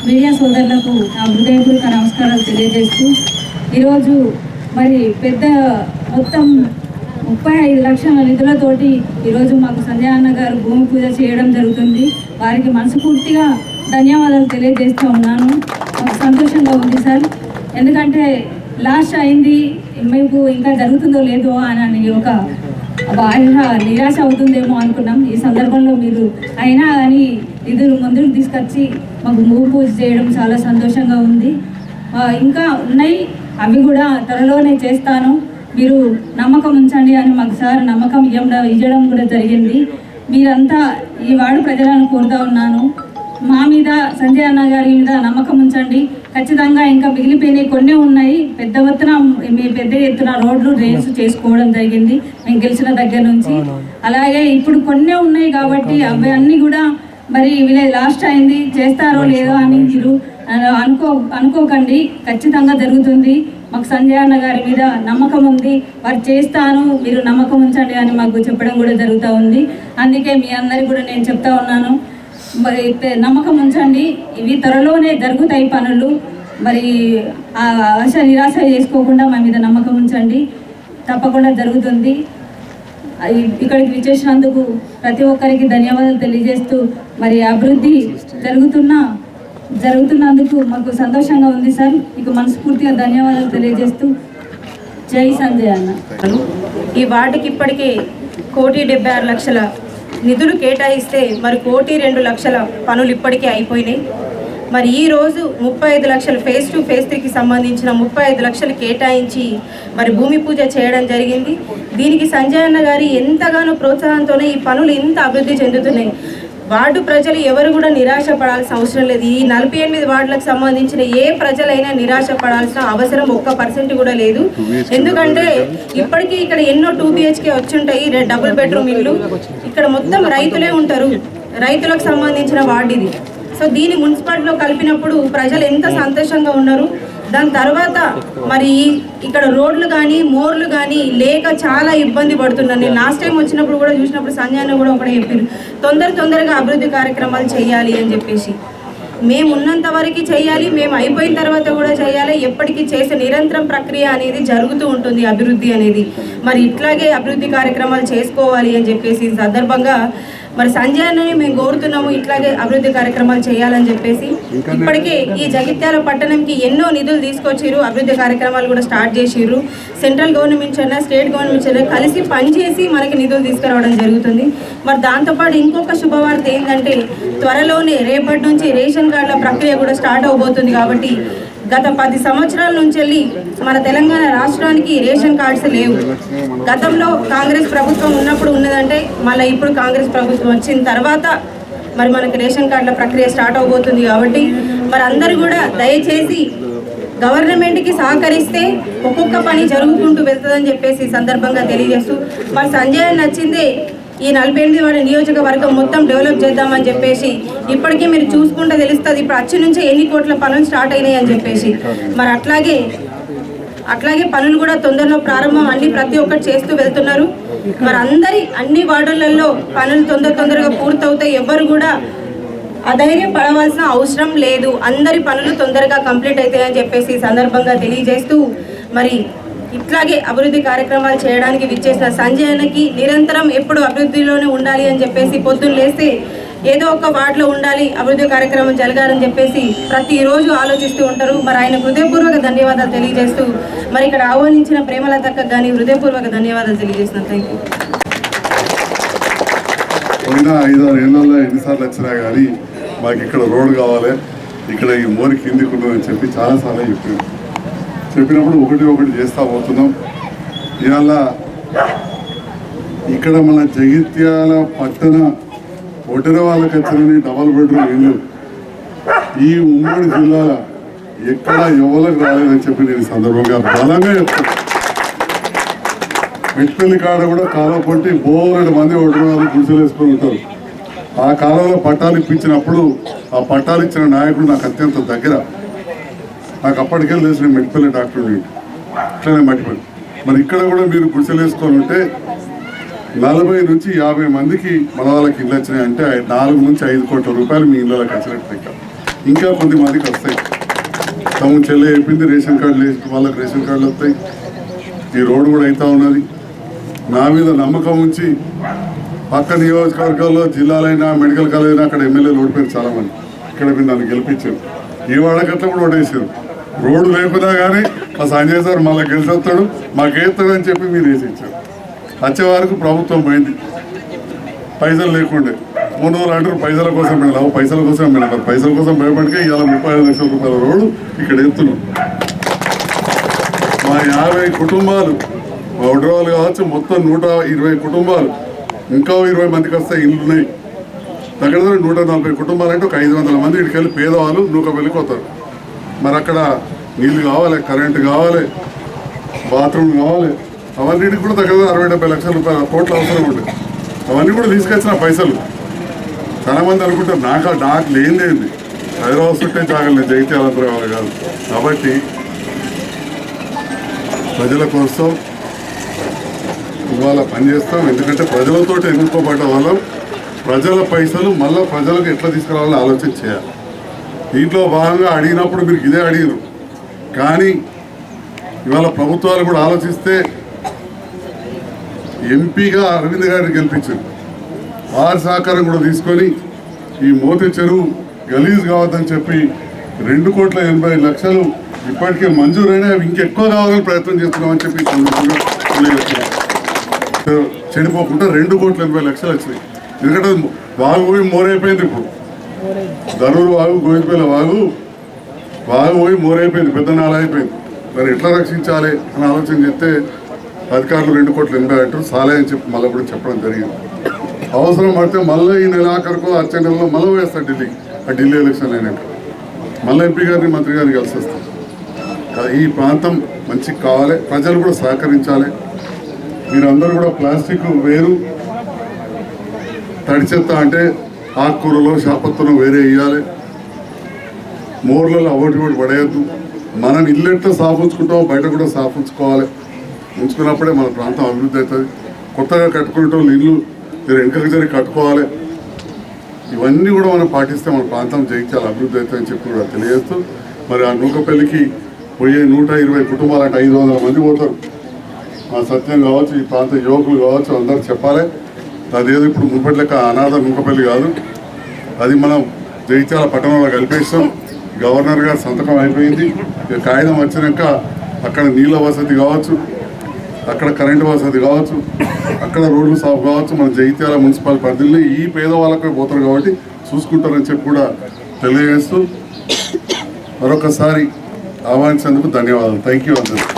Media సోదరులకు నా హృదయపూర్వక నమస్కారాలు తెలియజేస్తూ ఈరోజు మరి పెద్ద మొత్తం 35 లక్షల నిధులతోటి ఈరోజు మాకు సంజయ్ అన్న గారు భూమి పూజ చేయడం జరుగుతుంది. వారికి మనస్ఫూర్తిగా ధన్యవాదాలు తెలియజేస్తూ ఉన్నాను. మాకు సంతోషంగా ఉంది సార్, ఎందుకంటే లాస్ట్ అయింది, మీకు ఇంకా జరుగుతుందో లేదో అని ఒక నిరాశ అవుతుందేమో అనుకున్నాం. ఈ సందర్భంలో మీరు అయినా కానీ నిధులు ముందుకు తీసుకొచ్చి మాకు భూమి పూజ చేయడం చాలా సంతోషంగా ఉంది. ఇంకా ఉన్నాయి, అవి కూడా త్వరలోనే చేస్తాను, మీరు నమ్మకం ఉంచండి అని మాకు సార్ నమ్మకం ఇవ్వడం కూడా జరిగింది. మీరంతా ఈ వార్డు ప్రజలను కోరుతూ ఉన్నాను, మా మీద సంజయ్ అన్న గారి మీద నమ్మకం ఉంచండి. ఖచ్చితంగా ఇంకా మిగిలిపోయినవి కొన్ని ఉన్నాయి. పెద్ద ఎత్తున రోడ్లు డ్రైన్స్ చేసుకోవడం జరిగింది మేము గెలిచిన దగ్గర నుంచి. అలాగే ఇప్పుడు కొన్ని ఉన్నాయి కాబట్టి అవి అన్నీ కూడా మరి వీళ్ళ లాస్ట్ అయింది, చేస్తారో లేదో అని మీరు అనుకోకండి. ఖచ్చితంగా జరుగుతుంది. మాకు సంజయ్ అన్న గారి మీద నమ్మకం ఉంది, వారు చేస్తాను, మీరు నమ్మకం ఉంచండి అని మాకు చెప్పడం కూడా జరుగుతూ ఉంది. అందుకే మీ అందరికీ కూడా నేను చెప్తా ఉన్నాను, మరి నమ్మకం ఉంచండి, ఇవి త్వరలోనే జరుగుతాయి పనులు. మరి ఆశ నిరాశ చేసుకోకుండా మా మీద నమ్మకం ఉంచండి, తప్పకుండా జరుగుతుంది. ఇక్కడికి విచ్చేసినందుకు ప్రతి ఒక్కరికి ధన్యవాదాలు తెలియజేస్తూ మరి అభివృద్ధి జరుగుతున్నందుకు మాకు సంతోషంగా ఉంది సార్. మీకు మనస్ఫూర్తిగా ధన్యవాదాలు తెలియజేస్తూ జై సంజయ్ అన్న. ఈ వార్డుకి ఇప్పటికే 1,76,00,000 నిధులు కేటాయిస్తే మరి 1,02,00,000 పనులు ఇప్పటికే అయిపోయినాయి. మరి ఈరోజు 35 లక్షలు ఫేజ్ 2 ఫేజ్ 3కి సంబంధించిన 35 లక్షలు కేటాయించి మరి భూమి పూజ చేయడం జరిగింది. దీనికి సంజయ్ అన్న గారి ఎంతగానో ప్రోత్సాహంతోనే ఈ పనులు ఇంత అభివృద్ధి చెందుతున్నాయి. వార్డు ప్రజలు ఎవరు కూడా నిరాశ పడాల్సిన అవసరం లేదు. ఈ 48 వార్డులకు సంబంధించిన ఏ ప్రజలైనా నిరాశ పడాల్సిన అవసరం 1% కూడా లేదు. ఎందుకంటే ఇప్పటికీ ఇక్కడ ఎన్నో 2 BHK వచ్చుంటాయి, డబుల్ బెడ్రూమ్ ఇల్లు. ఇక్కడ మొత్తం రైతులే ఉంటారు, రైతులకు సంబంధించిన వార్డు ఇది. సో దీన్ని మున్సిపాలిటీలో కలిపినప్పుడు ప్రజలు ఎంత సంతోషంగా ఉన్నారు. దాని తర్వాత మరి ఇక్కడ రోడ్లు కానీ మోర్లు కానీ లేక చాలా ఇబ్బంది పడుతున్నారు. నేను లాస్ట్ టైం వచ్చినప్పుడు కూడా చూసినప్పుడు సంజయ్ అన్న కూడా ఒకటే చెప్పారు, తొందరగా అభివృద్ధి కార్యక్రమాలు చేయాలి అని చెప్పేసి. మేము ఉన్నంత వరకు చేయాలి, మేము అయిపోయిన తర్వాత కూడా చేయాలి. ఎప్పటికీ చేసే నిరంతరం ప్రక్రియ అనేది జరుగుతూ ఉంటుంది అభివృద్ధి అనేది. మరి ఇట్లాగే అభివృద్ధి కార్యక్రమాలు చేసుకోవాలి అని చెప్పేసి ఈ సందర్భంగా మరి సంజయ్ అన్నని మేము కోరుతున్నాము, ఇట్లాగే అభివృద్ధి కార్యక్రమాలు చేయాలని చెప్పేసి. ఇప్పటికే ఈ జగిత్యాల పట్టణంకి ఎన్నో నిధులు తీసుకొచ్చిర్రు, అభివృద్ధి కార్యక్రమాలు కూడా స్టార్ట్ చేసిర్రు. సెంట్రల్ గవర్నమెంట్ అయినా స్టేట్ గవర్నమెంట్ అయినా కలిసి పనిచేసి మనకి నిధులు తీసుకురావడం జరుగుతుంది. మరి దాంతోపాటు ఇంకొక శుభవార్త ఏంటంటే త్వరలోనే రేపటి నుంచి రేషన్ కార్డుల ప్రక్రియ కూడా స్టార్ట్ అవబోతుంది. కాబట్టి గత 10 సంవత్సరాల నుంచి వెళ్ళి మన తెలంగాణ రాష్ట్రానికి రేషన్ కార్డ్స్ లేవు. గతంలో కాంగ్రెస్ ప్రభుత్వం ఉన్నప్పుడు ఉన్నదంటే మళ్ళీ ఇప్పుడు కాంగ్రెస్ ప్రభుత్వం వచ్చిన తర్వాత మరి మనకి రేషన్ కార్డుల ప్రక్రియ స్టార్ట్ అవబోతుంది. కాబట్టి మరి అందరూ కూడా దయచేసి గవర్నమెంట్కి సహకరిస్తే ఒక్కొక్క పని జరుగుకుంటూ వెళ్తుందని చెప్పేసి సందర్భంగా తెలియజేస్తూ మరి సంజయ్ నచ్చిందే ఈ 48 వార్డు నియోజకవర్గం మొత్తం డెవలప్ చేద్దామని చెప్పేసి ఇప్పటికీ మీరు చూసుకుంటే తెలుస్తుంది ఇప్పుడు అచ్చి నుంచి ఎన్ని కోట్ల పనులు స్టార్ట్ అయినాయి అని చెప్పేసి. మరి అట్లాగే పనులు కూడా తొందరలో ప్రారంభం అన్ని ప్రతి ఒక్కటి చేస్తూ వెళ్తున్నారు. మరి అన్ని వార్డులలో పనులు తొందరగా పూర్తవుతాయి. ఎవ్వరు కూడా అధైర్యం పడవలసిన అవసరం లేదు, అందరి పనులు తొందరగా కంప్లీట్ అవుతాయని చెప్పేసి సందర్భంగా తెలియజేస్తూ మరి ఇట్లాగే అభివృద్ధి కార్యక్రమాలు చేయడానికి విచ్చేసిన సంజయ్ అన్నకి నిరంతరం ఎప్పుడు అభివృద్ధిలోనే ఉండాలి అని చెప్పేసి, పొద్దున్న లేస్తే ఏదో ఒక వార్డులో ఉండాలి, అభివృద్ధి కార్యక్రమం జరగాలని చెప్పేసి ప్రతిరోజు ఆలోచిస్తూ ఉంటారు. మరి ఆయన హృదయపూర్వక ధన్యవాదాలు తెలియజేస్తూ మరి ఇక్కడ ఆహ్వానించిన ప్రేమలతకు కానీ హృదయపూర్వక ధన్యవాదాలు తెలియజేస్తున్నాను. Thank you. పోయిన 5-6 ఏళ్ళల్లో ఎన్నిసార్లు వచ్చినా కానీ మాకు ఇక్కడ రోడ్డు కావాలి, ఇక్కడ ఈ మోరి కిందికి ఉండదని చెప్పి చాలాసార్లు చెప్పినప్పుడు ఒకటి చేస్తూ పోతున్నాం. ఇవాళ ఇక్కడ మన జగిత్యాల పట్టణ ఒటరి వాళ్ళకి వచ్చిన డబల్ బెడ్రూమ్ ఇల్లు ఈ ఉమ్మడి జిల్లాల ఎక్కడ ఎవరికి రాలేదని చెప్పి నేను సందర్భంగా బలంగా చెప్తాను. మెట్పల్లి కాడ కూడా కాలం పట్టి బోలెడు మంది ఒటరి వాళ్ళు గుడిసెలు వేసుకొని ఉంటారు. ఆ కాలంలో పట్టాలు ఇప్పించినప్పుడు ఆ పట్టాలు ఇచ్చిన నాయకుడు నాకు అత్యంత దగ్గర. నాకు అప్పటికెళ్ళి తెలిసిన మెట్పల్లి డాక్టర్ అట్లనే మట్టిపల్లి. మరి ఇక్కడ కూడా మీరు గుడిసెలు వేసుకొని ఉంటే 40 నుంచి 50 మందికి మన వాళ్ళకి ఇల్లు వచ్చినాయి అంటే 4 నుంచి 5 కోట్ల రూపాయలు మీ ఇళ్ళకి వచ్చినట్టు లెక్క. ఇంకా కొంతమందికి వస్తాయి. తమ చెల్లె చెప్పింది రేషన్ కార్డు లేదు, వాళ్ళకి రేషన్ కార్డులు వస్తాయి. ఈ రోడ్డు కూడా అవుతా ఉన్నది. నా మీద నమ్మకం ఉంచి పక్క నియోజకవర్గాల్లో జిల్లాలైనా మెడికల్ కాలేజ్ అయినా అక్కడ ఎమ్మెల్యేలు ఓడిపోయారు చాలామంది. ఇక్కడ మీరు నన్ను గెలిపించారు. ఈ వాడకట్లా కూడా ఓటేసారు. రోడ్డు లేకున్నా కానీ మా సంజయ్ సార్ మళ్ళీ గెలిచొస్తాడు, మాకేస్తాడని చెప్పి మీరు వేసి ఇచ్చారు. వచ్చే వరకు ప్రభుత్వం పోయింది, పైసలు లేకుండే. 300 అంటారు పైసల కోసం వెళ్ళావు, పైసల కోసం వెళ్ళారు. పైసల కోసం భయపడికే ఇవాళ 35 లక్షల రూపాయల రోడ్డు ఇక్కడ ఎత్తున్నాం. మా 50 కుటుంబాలు, మా ఉడ్రవాళ్ళు కావచ్చు, మొత్తం 120 కుటుంబాలు, ఇంకా 20 మందికి వస్తాయి ఇల్లు ఉన్నాయి. దగ్గర 140 కుటుంబాలు అంటే ఒక 500 మంది ఇక్కడికి వెళ్ళి పేదవాళ్ళు నూకపల్లికి వస్తారు. మరి అక్కడ నీళ్ళు కావాలి, కరెంటు కావాలి, బాత్రూమ్ కావాలి. అవన్నిటికి కూడా దగ్గర 60-70 లక్షల రూపాయల కోట్ల అవసరం ఉంటుంది. అవన్నీ కూడా తీసుకొచ్చిన పైసలు. చాలామంది అనుకుంటారు నాకు లేనిదేంది, హైదరాబాద్ చుట్టే జాగలేదు, జైత్యాలంతరం వాళ్ళు కాదు. కాబట్టి ప్రజల కోసం ఇవాళ పనిచేస్తాం. ఎందుకంటే ప్రజలతో ఎన్నుకోబడ్డ వాళ్ళం. ప్రజల పైసలు మళ్ళీ ప్రజలకు ఎట్లా తీసుకురావాలని ఆలోచన చేయాలి. దీంట్లో భాగంగా అడిగినప్పుడు మీరు ఇదే అడిగారు. కానీ ఇవాళ ప్రభుత్వాలు కూడా ఆలోచిస్తే ఎంపీగా అరవింద్ గారిని గెలిపించారు. వారి సహకారం కూడా తీసుకొని ఈ మోతి చెరువు గలీజ్ కావద్దని చెప్పి 2,80,00,000 ఇప్పటికే మంజూరైనా అవి ఇంకెక్కువ కావాలని ప్రయత్నం చేస్తున్నామని చెప్పి చెడిపోకుండా 2,80,00,000 వచ్చినాయి. ఎందుకంటే వాగు పోయి మోరైపోయింది. ఇప్పుడు ధరూరు వాగు, గోవిందపల్లి వాగు పోయి మోరైపోయింది, పెద్ద నాల అయిపోయింది. దాన్ని ఎట్లా రక్షించాలి అని ఆలోచన చేస్తే అధికారులు 2,80,00,000 అంటారు, సాలే అని చెప్పి మళ్ళీ కూడా చెప్పడం జరిగింది. అవసరం పడితే మళ్ళీ ఈ నెలాఖరుకో వచ్చే నెలలో మళ్ళీ వేస్తారు ఢిల్లీకి. ఆ ఢిల్లీ ఎలక్షన్ అయినాక మళ్ళీ ఎంపీ గారిని, మంత్రి గారిని కలిసి వస్తాం. ఈ ప్రాంతం మంచిగా కావాలి, ప్రజలు కూడా సహకరించాలి. మీరందరూ కూడా ప్లాస్టిక్ వేరు, తడి చెత్త అంటే ఆకుకూరలో శాపత్తును వేరే వేయాలి. మోర్లలో ఒకటి పడేయద్దు. మనం ఇల్లు ఎట్లా సాఫ్ ఉంచుకుంటామో బయట కూడా సాఫ్ ఉంచుకోవాలి. ఉంచుకున్నప్పుడే మన ప్రాంతం అభివృద్ధి అవుతుంది. కొత్తగా కట్టుకునేటోళ్ళు ఇల్లు మీరు వెనకకి జరిగి కట్టుకోవాలి. ఇవన్నీ కూడా మనం పాటిస్తే మన ప్రాంతం జయించాలి, అభివృద్ధి అవుతుందని చెప్పి కూడా తెలియజేస్తూ, మరి ఆ నూకపల్లికి పోయే 120 కుటుంబాలు అంటే 500 మంది పోతారు. మా సత్యం కావచ్చు, ఈ ప్రాంత యువకులు కావచ్చు, అందరూ చెప్పాలి. అదేదో ఇప్పుడు ముప్పటి లెక్క అనాథ నూకపల్లి కాదు, అది మనం జగిత్యాల పట్టణంలో కలిపేస్తాం. గవర్నర్ గారు సంతకం అయిపోయింది. ఇక కాగితం వచ్చినాక అక్కడ నీళ్ళ వసతి కావచ్చు, అక్కడ కరెంటు వసతి కావచ్చు, అక్కడ రోడ్లు సాఫ్ కావచ్చు. మన జగిత్యాల మున్సిపల్ పరిధిలో ఈ పేదవాళ్ళకే పోతారు కాబట్టి చూసుకుంటారని చెప్పి కూడా తెలియజేస్తూ మరొకసారి ఆహ్వానించేందుకు ధన్యవాదాలు. థ్యాంక్ యూ అందరూ.